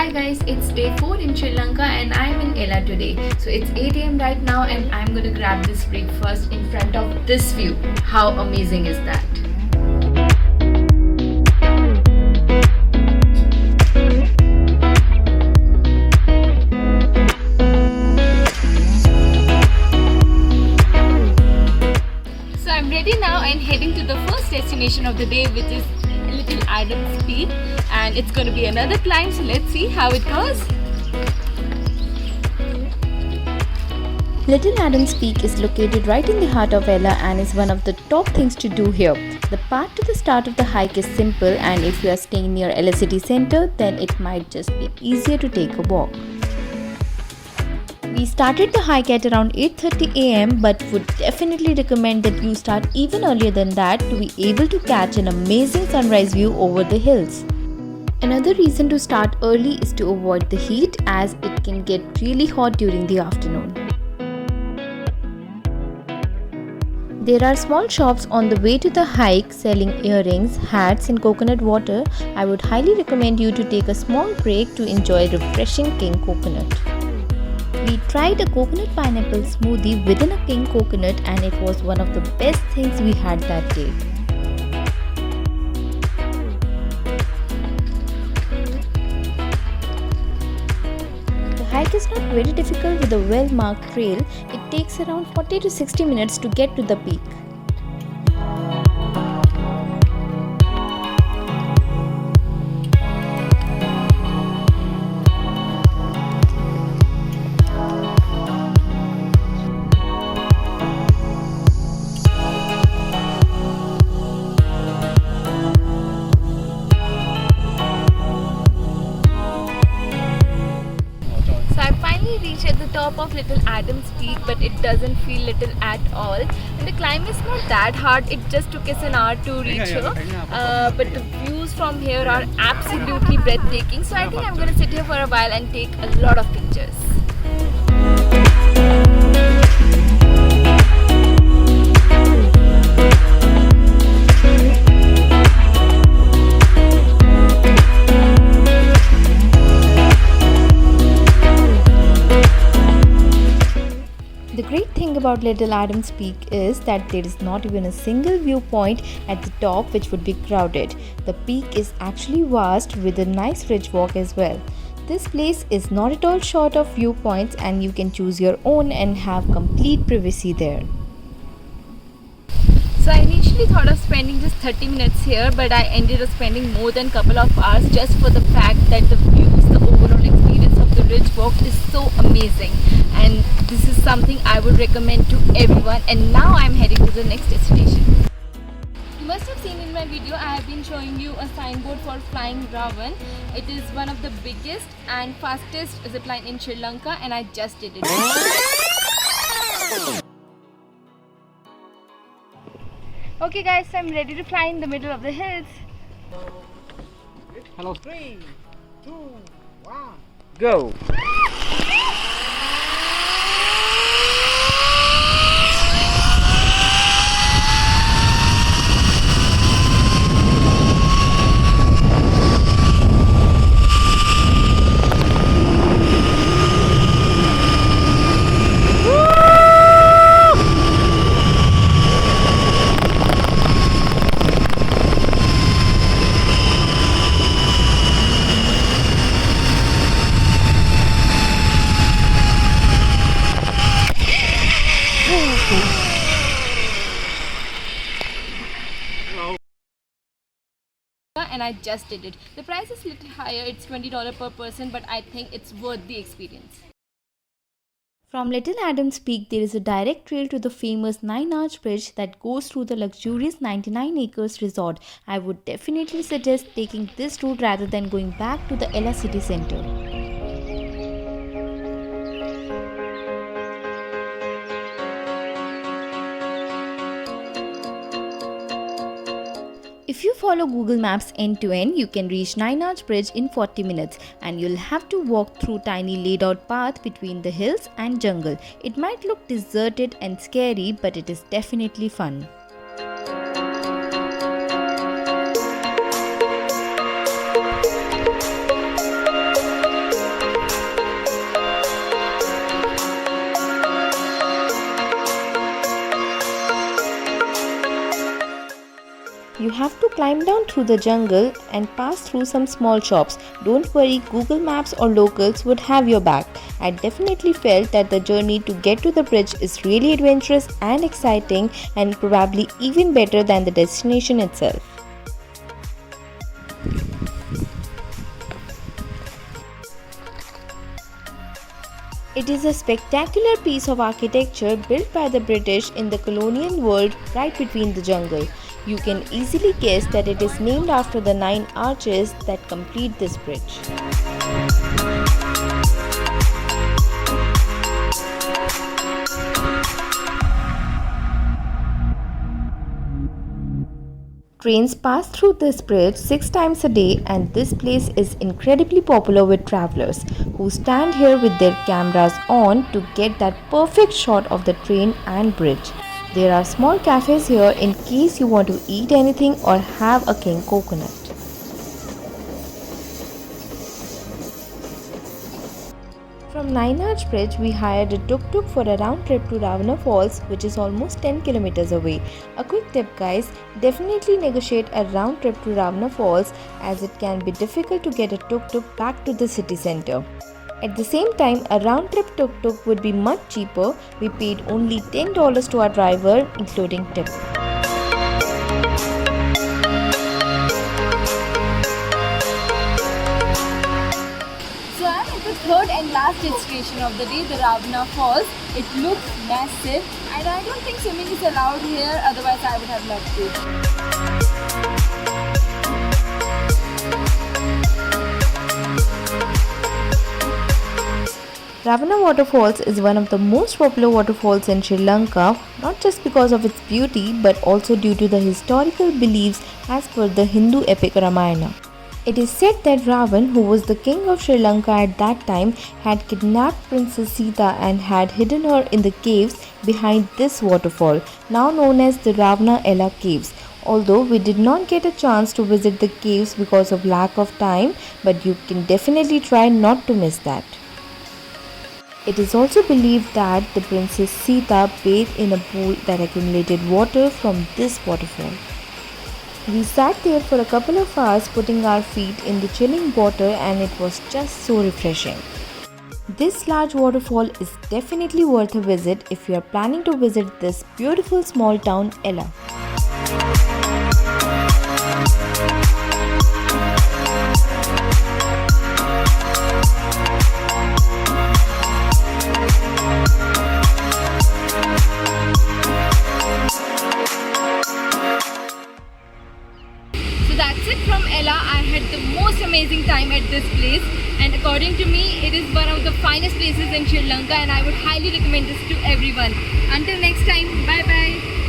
Hi guys, it's day 4 in Sri Lanka and I'm in Ella today. So it's 8 am right now and I'm gonna grab this breakfast in front of this view. How amazing is that? So I'm ready now and heading to the first destination of the day, which is Little Adams Peak, and it's going to be another climb, so let's see how it goes. Little Adams Peak is located right in the heart of Ella and is one of the top things to do here. The path to the start of the hike is simple, and if you are staying near Ella city center, then it might just be easier to take a walk. We started the hike at around 8:30 am but would definitely recommend that you start even earlier than that to be able to catch an amazing sunrise view over the hills. Another reason to start early is to avoid the heat, as it can get really hot during the afternoon. There are small shops on the way to the hike selling earrings, hats and coconut water. I would highly recommend you to take a small break to enjoy refreshing king coconut. We tried a coconut pineapple smoothie within a king coconut, and it was one of the best things we had that day. The hike is not very difficult with a well-marked trail. It takes around 40 to 60 minutes to get to the peak. Reach at the top of Little Adams Peak, but it doesn't feel little at all, and the climb is not that hard. It just took us an hour to reach here, but the views from here are absolutely breathtaking, so I think I'm gonna sit here for a while and take a lot of pictures. The great thing about Little Adams Peak is that there is not even a single viewpoint at the top which would be crowded. The peak is actually vast with a nice ridge walk as well. This place is not at all short of viewpoints, and you can choose your own and have complete privacy there. So I initially thought of spending just 30 minutes here, but I ended up spending more than a couple of hours just for the fact that the views, the overall experience of the ridge walk is so amazing, and this is something I would recommend to everyone. And now I'm heading to the next destination. You must have seen in my video I have been showing you a signboard for Flying Ravan. It is one of the biggest and fastest zipline in Sri Lanka, and I just did it. Okay guys, so I'm ready to fly in the middle of the hills. Hello. 3, 2, 1, go. And I just did it. The price is a little higher, it's $20 per person, but I think it's worth the experience. From Little Adams Peak, there is a direct trail to the famous 9-arch bridge that goes through the luxurious 99 acres resort. I would definitely suggest taking this route rather than going back to the Ella city center. If you follow Google Maps end to end, you can reach 9-arch bridge in 40 minutes, and you'll have to walk through tiny laid out path between the hills and jungle. It might look deserted and scary, but it is definitely fun. went down through the jungle and passed through some small shops. Don't worry, Google Maps or locals would have your back. I definitely felt that the journey to get to the bridge is really adventurous and exciting, and probably even better than the destination itself. It is a spectacular piece of architecture built by the British in the colonial world right between the jungle. You can easily guess that it is named after the 9 arches that complete this bridge. Trains pass through this bridge 6 times a day, and this place is incredibly popular with travelers who stand here with their cameras on to get that perfect shot of the train and bridge. There are small cafes here in case you want to eat anything or have a king coconut. From Nine Arch Bridge, we hired a tuk-tuk for a round trip to Ravana Falls, which is almost 10 kilometers away. A quick tip guys, definitely negotiate a round trip to Ravana Falls as it can be difficult to get a tuk-tuk back to the city center. At the same time, a round trip tuk-tuk would be much cheaper. We paid only $10 to our driver, including tip. So I'm at the third and last destination of the day, the Ravana Falls. It looks massive and I don't think swimming is allowed here, otherwise I would have loved to. Ravana Waterfalls is one of the most popular waterfalls in Sri Lanka, not just because of its beauty but also due to the historical beliefs as per the Hindu epic Ramayana. It is said that Ravan, who was the king of Sri Lanka at that time, had kidnapped Princess Sita and had hidden her in the caves behind this waterfall, now known as the Ravana Ella Caves. Although we did not get a chance to visit the caves because of lack of time, but you can definitely try not to miss that. It is also believed that the Princess Sita bathed in a pool that accumulated water from this waterfall. We sat there for a couple of hours putting our feet in the chilling water and it was just so refreshing. This large waterfall is definitely worth a visit if you are planning to visit this beautiful small town Ella. So that's it from Ella. I had the most amazing time at this place and according to me it is one of the finest places in Sri Lanka and I would highly recommend this to everyone. Until next time, bye bye.